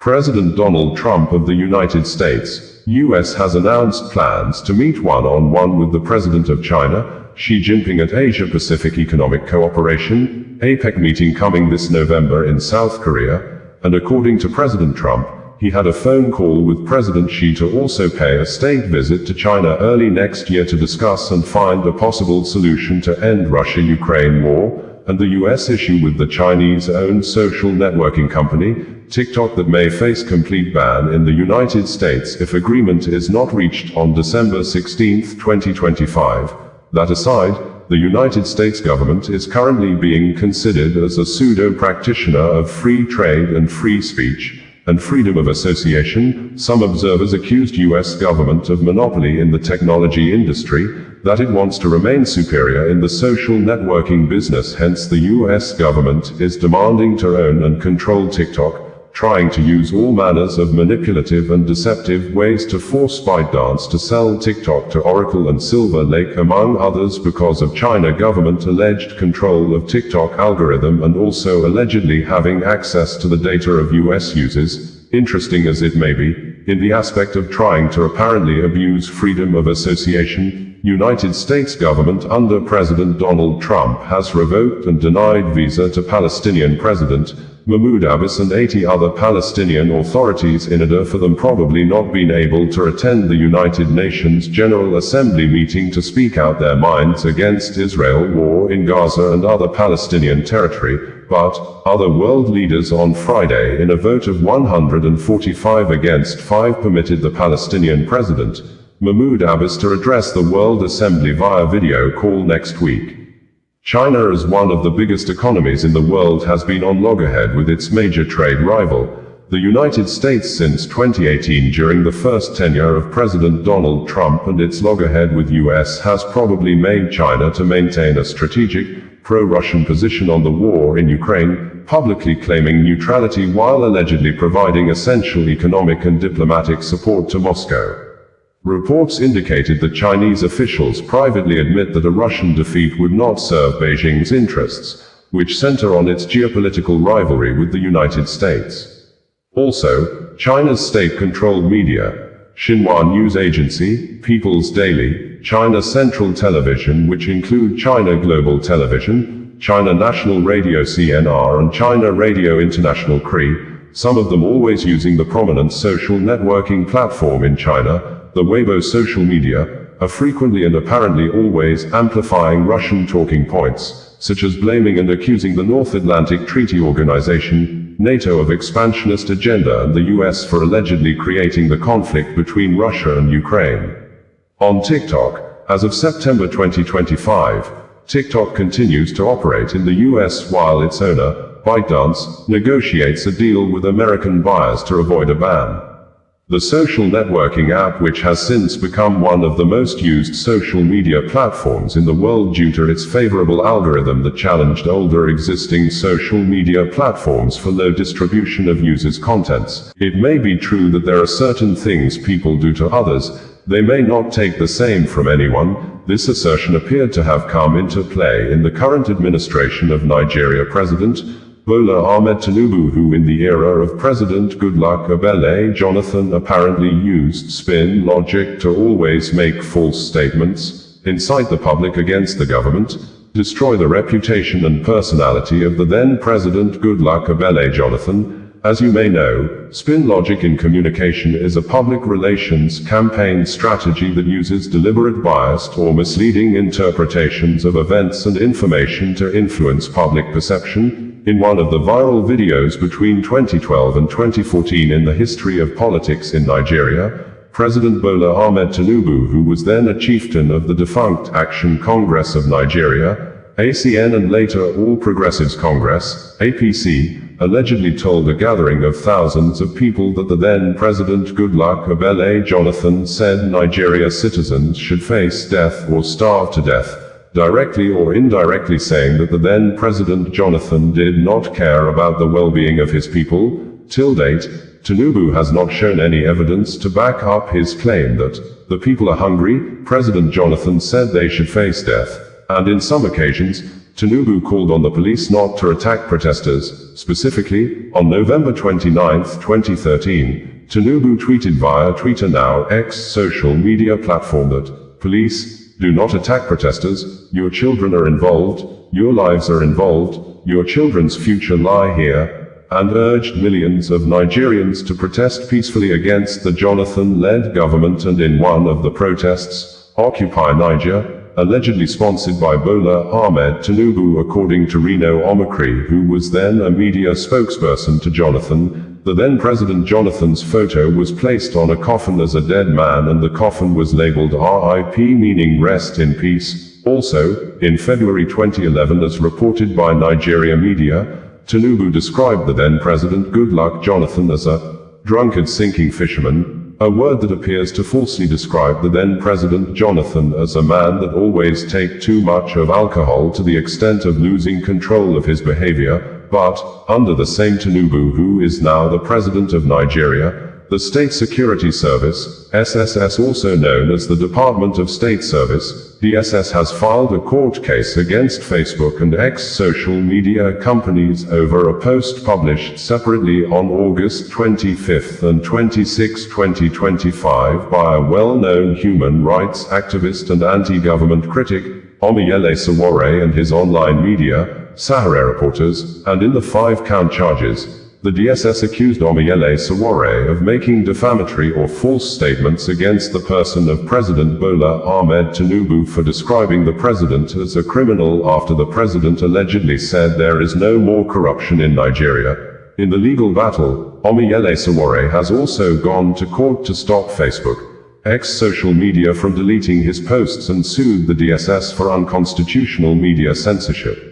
President Donald Trump of the United States, U.S. has announced plans to meet one-on-one with the President of China, Xi Jinping at Asia-Pacific Economic Cooperation, APEC meeting coming this November in South Korea, and according to President Trump, he had a phone call with President Xi to also pay a state visit to China early next year to discuss and find a possible solution to end Russia-Ukraine war, and the U.S. issue with the Chinese-owned social networking company, TikTok, that may face complete ban in the United States if agreement is not reached on December 16, 2025. That aside, the United States government is currently being considered as a pseudo-practitioner of free trade and free speech, and freedom of association. Some observers accused U.S. government of monopoly in the technology industry, that it wants to remain superior in the social networking business. Hence the U.S. government is demanding to own and control TikTok, trying to use all manners of manipulative and deceptive ways to force ByteDance to sell TikTok to Oracle and Silver Lake, among others, because of China government alleged control of TikTok algorithm and also allegedly having access to the data of US users. Interesting as it may be, in the aspect of trying to apparently abuse freedom of association, United States government under President Donald Trump has revoked and denied visa to Palestinian President Mahmoud Abbas and 80 other Palestinian authorities in order for them probably not being able to attend the United Nations General Assembly meeting to speak out their minds against Israel war in Gaza and other Palestinian territory. But other world leaders on Friday, in a vote of 145 against 5, permitted the Palestinian president, Mahmoud Abbas, to address the World Assembly via video call next week. China, as one of the biggest economies in the world, has been on loggerhead with its major trade rival, the United States, since 2018 during the first tenure of President Donald Trump, and its loggerhead with US has probably made China to maintain a strategic, pro-Russian position on the war in Ukraine, publicly claiming neutrality while allegedly providing essential economic and diplomatic support to Moscow. Reports indicated that Chinese officials privately admit that a Russian defeat would not serve Beijing's interests, which center on its geopolitical rivalry with the United States. Also, China's state-controlled media, Xinhua News Agency, People's Daily, China Central Television, which include China Global Television, China National Radio CNR and China Radio International CRI, some of them always using the prominent social networking platform in China, the Weibo social media, are frequently and apparently always amplifying Russian talking points, such as blaming and accusing the North Atlantic Treaty Organization, NATO, of expansionist agenda and the US for allegedly creating the conflict between Russia and Ukraine. On TikTok, as of September 2025, TikTok continues to operate in the US while its owner, ByteDance, negotiates a deal with American buyers to avoid a ban. The social networking app, which has since become one of the most used social media platforms in the world due to its favorable algorithm that challenged older existing social media platforms for low distribution of users' contents. It may be true that there are certain things people do to others, they may not take the same from anyone. This assertion appeared to have come into play in the current administration of Nigeria President Bola Ahmed Tinubu, who in the era of President Goodluck Ebele Jonathan apparently used spin logic to always make false statements, incite the public against the government, destroy the reputation and personality of the then President Goodluck Ebele Jonathan. As you may know, spin logic in communication is a public relations campaign strategy that uses deliberate biased or misleading interpretations of events and information to influence public perception. In one of the viral videos between 2012 and 2014 in the history of politics in Nigeria, President Bola Ahmed Tinubu, who was then a chieftain of the defunct Action Congress of Nigeria, ACN, and later All Progressives Congress, APC, allegedly told a gathering of thousands of people that the then President Goodluck Ebele Jonathan said Nigeria citizens should face death or starve to death, directly or indirectly saying that the then President Jonathan did not care about the well-being of his people. Till date, Tinubu has not shown any evidence to back up his claim that the people are hungry. President Jonathan said they should face death, and in some occasions, Tinubu called on the police not to attack protesters. Specifically, on November 29, 2013, Tinubu tweeted via Twitter, now X social media platform, that police do not attack protesters, your children are involved, your lives are involved, your children's future lie here, and urged millions of Nigerians to protest peacefully against the Jonathan-led government. And in one of the protests, Occupy Niger, allegedly sponsored by Bola Ahmed Tinubu, according to Reno Omokri, who was then a media spokesperson to Jonathan, the then President Jonathan's photo was placed on a coffin as a dead man, and the coffin was labeled RIP, meaning rest in peace. Also, in February 2011, as reported by Nigeria media, Tinubu described the then President Goodluck Jonathan as a drunkard sinking fisherman, a word that appears to falsely describe the then President Jonathan as a man that always take too much of alcohol to the extent of losing control of his behavior. But, under the same Tinubu, who is now the President of Nigeria, the State Security Service, SSS, also known as the Department of State Service, DSS, has filed a court case against Facebook and X social media companies over a post published separately on August 25 and 26, 2025 by a well-known human rights activist and anti-government critic, Omoyele Sowore, and his online media, Sowore reporters. And in the 5-count charges, the DSS accused Omoyele Sowore of making defamatory or false statements against the person of President Bola Ahmed Tinubu for describing the president as a criminal after the president allegedly said there is no more corruption in Nigeria. In the legal battle, Omoyele Sowore has also gone to court to stop Facebook, X social media from deleting his posts, and sued the DSS for unconstitutional media censorship.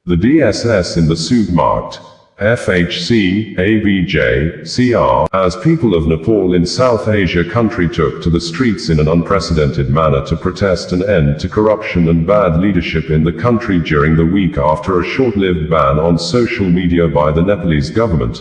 The DSS in the suit marked FHC, ABJ, CR, as people of Nepal in South Asia country took to the streets in an unprecedented manner to protest an end to corruption and bad leadership in the country during the week after a short-lived ban on social media by the Nepalese government.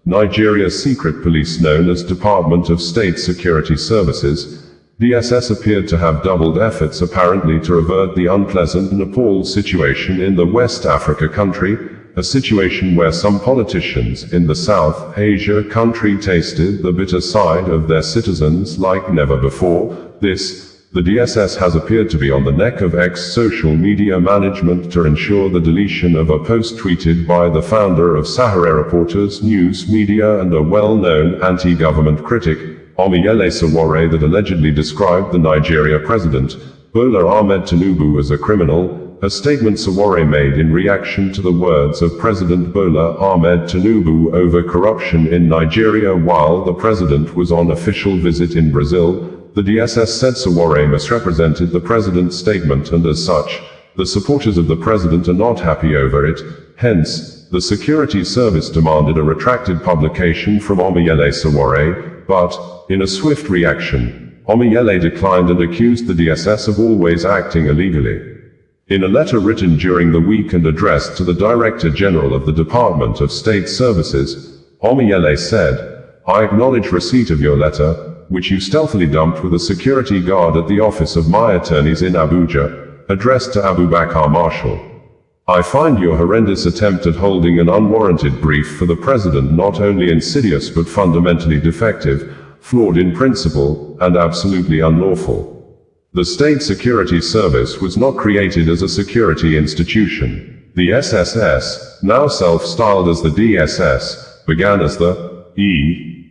Nigeria's secret police, known as Department of State Security Services, DSS, appeared to have doubled efforts apparently to avert the unpleasant Nepal situation in the West Africa country, a situation where some politicians in the South Asia country tasted the bitter side of their citizens like never before. The DSS has appeared to be on the neck of X social media management to ensure the deletion of a post tweeted by the founder of Sowore Reporters News Media and a well-known anti-government critic, Omoyele Sowore, that allegedly described the Nigeria president, Bola Ahmed Tinubu, as a criminal, a statement Sowore made in reaction to the words of President Bola Ahmed Tinubu over corruption in Nigeria while the president was on official visit in Brazil. The DSS said Sowore misrepresented the president's statement, and as such, the supporters of the president are not happy over it. Hence, the security service demanded a retracted publication from Omoyele Sowore, but, in a swift reaction, Omoyele declined and accused the DSS of always acting illegally. In a letter written during the week and addressed to the Director General of the Department of State Services, Omoyele said, "I acknowledge receipt of your letter, which you stealthily dumped with a security guard at the office of my attorneys in Abuja, addressed to Abubakar Marshall. I find your horrendous attempt at holding an unwarranted brief for the president not only insidious but fundamentally defective, flawed in principle, and absolutely unlawful. The State Security Service was not created as a security institution. The SSS, now self-styled as the DSS, began as the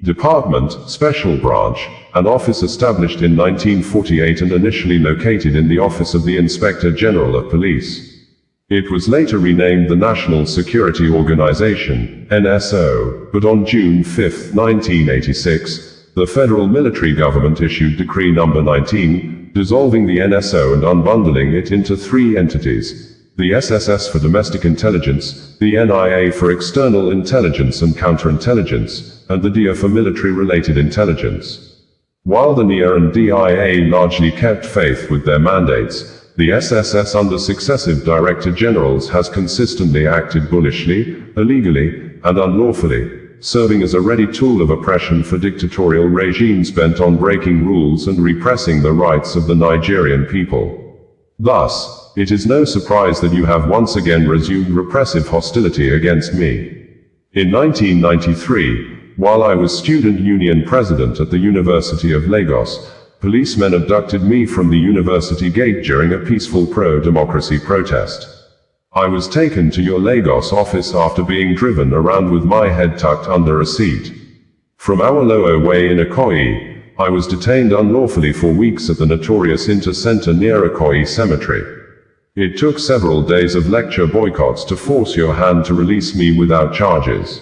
Department, Special Branch, an office established in 1948 and initially located in the Office of the Inspector General of Police. It was later renamed the National Security Organization, NSO, but on June 5, 1986, the federal military government issued Decree No. 19, dissolving the NSO and unbundling it into 3 entities: the SSS for domestic intelligence, the NIA for external intelligence and counterintelligence, and the DIA for military-related intelligence. While the NIA and DIA largely kept faith with their mandates, the SSS under successive Director Generals has consistently acted bullishly, illegally, and unlawfully, serving as a ready tool of oppression for dictatorial regimes bent on breaking rules and repressing the rights of the Nigerian people. Thus, it is no surprise that you have once again resumed repressive hostility against me. In 1993, while I was student union president at the University of Lagos, policemen abducted me from the university gate during a peaceful pro-democracy protest. I was taken to your Lagos office after being driven around with my head tucked under a seat. From Awolowo Way in Ikoyi, I was detained unlawfully for weeks at the notorious Inter-Center near Ikoyi Cemetery. It took several days of lecture boycotts to force your hand to release me without charges.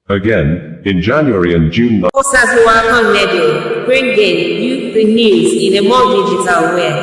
Again, in January and June. Sowore, bringing you the news in a more digital way.